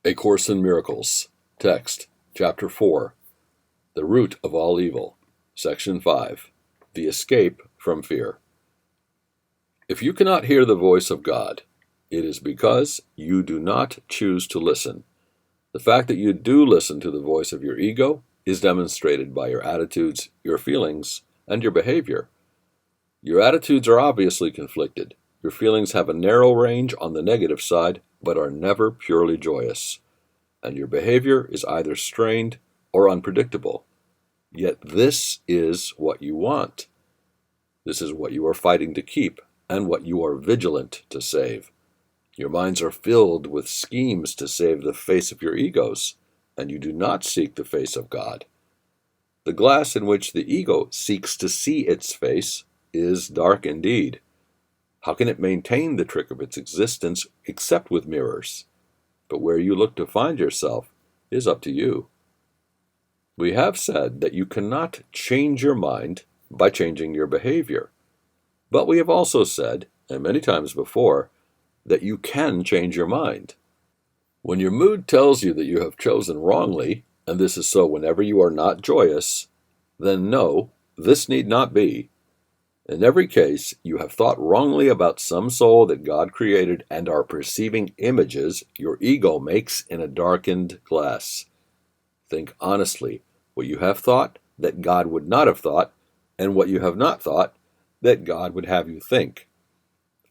A Course in Miracles. Text, Chapter 4. The Root of All Evil. Section 5. The Escape from Fear. If you cannot hear the voice of God, it is because you do not choose to listen. The fact that you do listen to the voice of your ego is demonstrated by your attitudes, your feelings, and your behavior. Your attitudes are obviously conflicted. Your feelings have a narrow range on the negative side, but are never purely joyous. And your behavior is either strained or unpredictable. Yet this is what you want. This is what you are fighting to keep, and what you are vigilant to save. Your minds are filled with schemes to save the face of your egos, and you do not seek the face of God. The glass in which the ego seeks to see its face is dark indeed. How can it maintain the trick of its existence except with mirrors? But where you look to find yourself is up to you. We have said that you cannot change your mind by changing your behavior. But we have also said, and many times before, that you can change your mind. When your mood tells you that you have chosen wrongly, and this is so whenever you are not joyous, then no, this need not be. In every case, you have thought wrongly about some soul that God created and are perceiving images your ego makes in a darkened glass. Think honestly what you have thought that God would not have thought, and what you have not thought that God would have you think.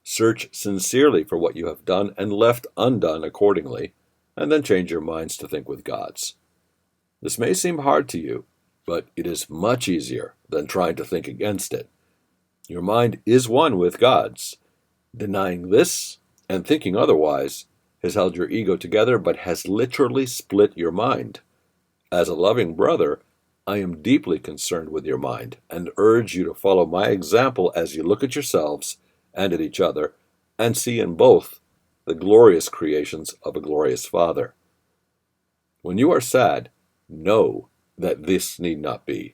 Search sincerely for what you have done and left undone accordingly, and then change your minds to think with God's. This may seem hard to you, but it is much easier than trying to think against it. Your mind is one with God's. Denying this and thinking otherwise has held your ego together, but has literally split your mind. As a loving brother, I am deeply concerned with your mind and urge you to follow my example as you look at yourselves and at each other and see in both the glorious creations of a glorious Father. When you are sad, know that this need not be.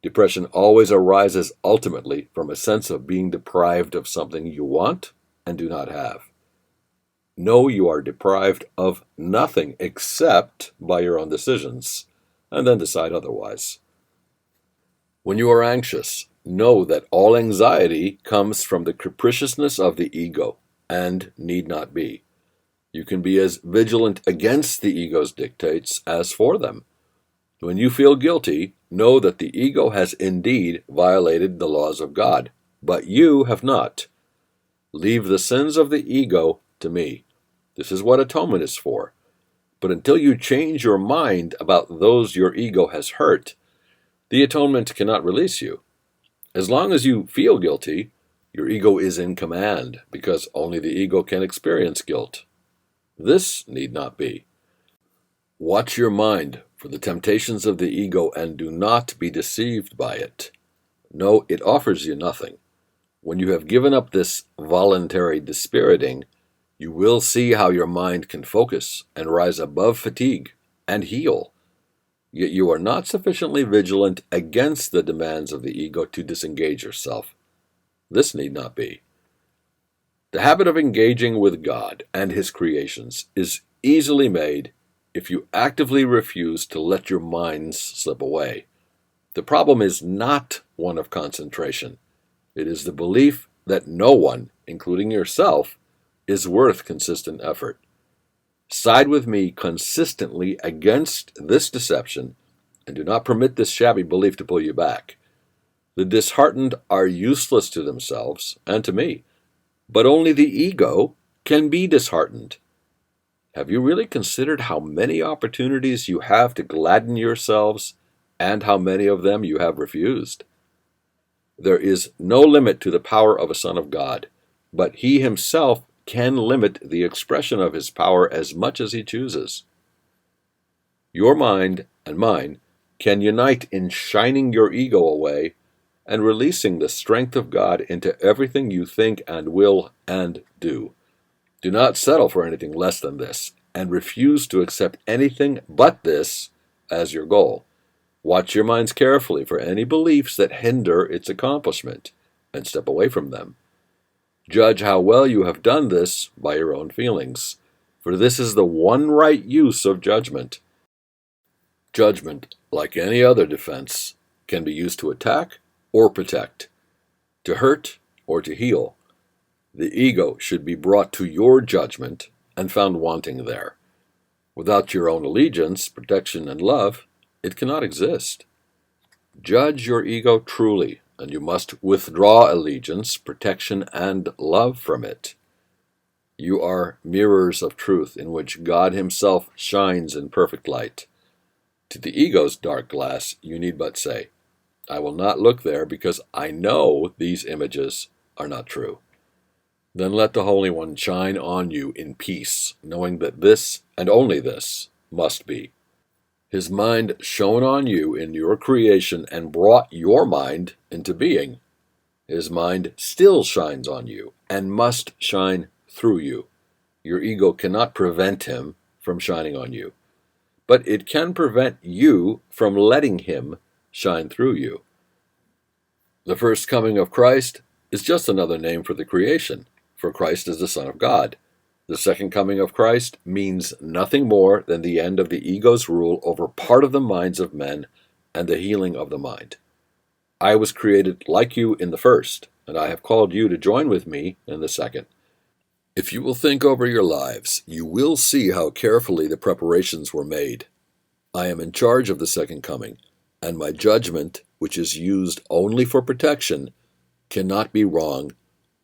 Depression always arises ultimately from a sense of being deprived of something you want and do not have. Know you are deprived of nothing except by your own decisions, and then decide otherwise. When you are anxious, know that all anxiety comes from the capriciousness of the ego, and need not be. You can be as vigilant against the ego's dictates as for them. When you feel guilty, know that the ego has indeed violated the laws of God, but you have not. Leave the sins of the ego to me. This is what atonement is for. But until you change your mind about those your ego has hurt, the atonement cannot release you. As long as you feel guilty, your ego is in command, because only the ego can experience guilt. This need not be. Watch your mind for the temptations of the ego and do not be deceived by it. No, it offers you nothing. When you have given up this voluntary dispiriting, you will see how your mind can focus and rise above fatigue and heal. Yet you are not sufficiently vigilant against the demands of the ego to disengage yourself. This need not be. The habit of engaging with God and His creations is easily made if you actively refuse to let your minds slip away. The problem is not one of concentration. It is the belief that no one, including yourself, is worth consistent effort. Side with me consistently against this deception, and do not permit this shabby belief to pull you back. The disheartened are useless to themselves and to me, but only the ego can be disheartened. Have you really considered how many opportunities you have to gladden yourselves, and how many of them you have refused? There is no limit to the power of a Son of God, but He Himself can limit the expression of His power as much as He chooses. Your mind and mine can unite in shining your ego away and releasing the strength of God into everything you think and will and do. Do not settle for anything less than this, and refuse to accept anything but this as your goal. Watch your minds carefully for any beliefs that hinder its accomplishment, and step away from them. Judge how well you have done this by your own feelings. for this is the one right use of judgment. Judgment, like any other defense, can be used to attack or protect, to hurt or to heal. The ego should be brought to your judgment and found wanting there. Without your own allegiance, protection, and love, it cannot exist. Judge your ego truly, and you must withdraw allegiance, protection, and love from it. You are mirrors of truth in which God Himself shines in perfect light. To the ego's dark glass, you need but say, I will not look there because I know these images are not true. Then let the Holy One shine on you in peace, knowing that this, and only this, must be. His mind shone on you in your creation and brought your mind into being. His mind still shines on you and must shine through you. Your ego cannot prevent Him from shining on you, but it can prevent you from letting Him shine through you. The first coming of Christ is just another name for the creation, for Christ is the Son of God. The second coming of Christ means nothing more than the end of the ego's rule over part of the minds of men and the healing of the mind. I was created like you in the first, and I have called you to join with me in the second. If you will think over your lives, you will see how carefully the preparations were made. I am in charge of the second coming, and my judgment, which is used only for protection, cannot be wrong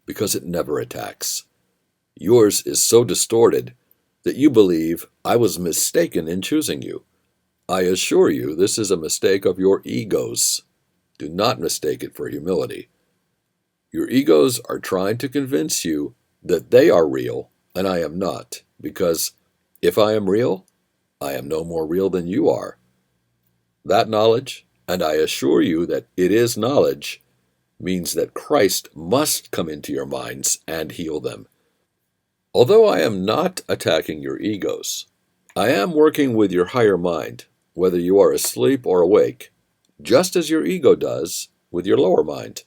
because it never attacks. Yours is so distorted that you believe I was mistaken in choosing you. I assure you this is a mistake of your egos. Do not mistake it for humility. Your egos are trying to convince you that they are real and I am not, because if I am real, I am no more real than you are. That knowledge, and I assure you that it is knowledge, means that Christ must come into your minds and heal them. Although I am not attacking your egos, I am working with your higher mind, whether you are asleep or awake, just as your ego does with your lower mind.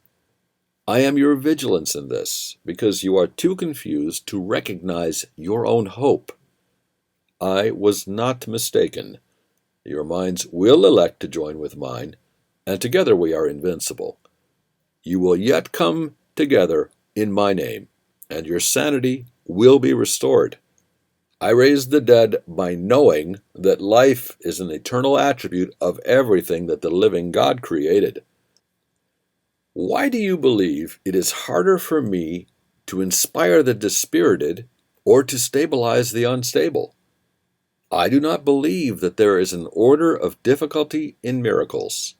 I am your vigilance in this, because you are too confused to recognize your own hope. I was not mistaken. Your minds will elect to join with mine, and together we are invincible. You will yet come together in my name, and your sanity will be restored. I raised the dead by knowing that life is an eternal attribute of everything that the living God created. Why do you believe it is harder for me to inspire the dispirited or to stabilize the unstable? I do not believe that there is an order of difficulty in miracles.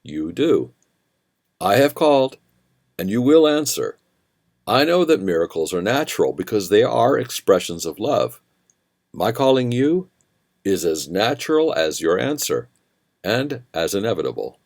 You do. I have called, and you will answer. I know that miracles are natural because they are expressions of love. My calling you is as natural as your answer, and as inevitable.